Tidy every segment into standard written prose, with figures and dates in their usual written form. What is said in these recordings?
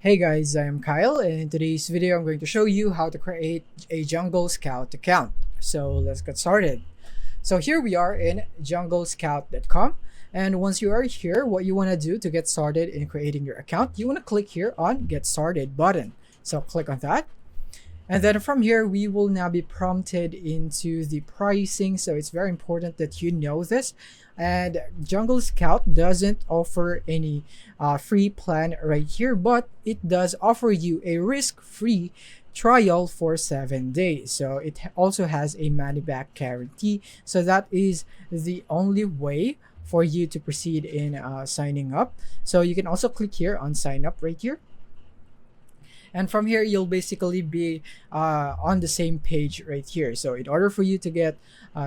Hey guys, I am Kyle, and in today's video I'm going to show you how to create a Jungle Scout account. So let's get started. So here we are in junglescout.com, and once you are here, what you want to do to get started in creating your account, you want to click here on Get Started button. So click on that. And then from here, we will now be prompted into the pricing. So it's very important that you know this. And Jungle Scout doesn't offer any free plan right here, but it does offer you a risk-free trial for 7 days. So it also has a money back guarantee. So that is the only way for you to proceed in signing up. So you can also click here on sign up right here, and from here you'll basically be on the same page right here. So in order for you to get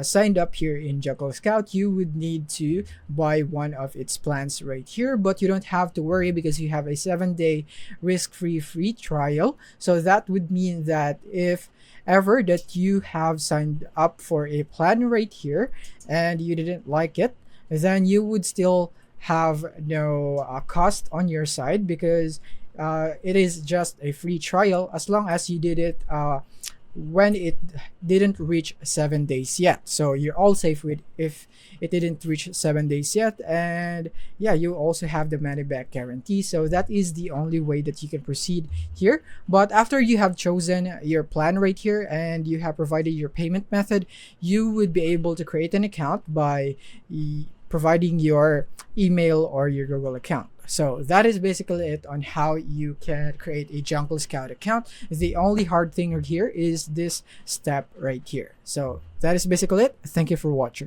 signed up here in Jungle Scout, you would need to buy one of its plans right here, but you don't have to worry because you have a 7-day risk-free free trial. So that would mean that if ever that you have signed up for a plan right here and you didn't like it, then you would still have no cost on your side, because it is just a free trial as long as you did it when it didn't reach 7 days yet. So you're all safe with if it didn't reach 7 days yet. And yeah, you also have the money back guarantee. So that is the only way that you can proceed here. But after you have chosen your plan right here and you have provided your payment method, you would be able to create an account by providing your email or your Google account. So that is basically it on how you can create a Jungle Scout account. The only hard thing here is this step right here. So that is basically it. Thank you for watching.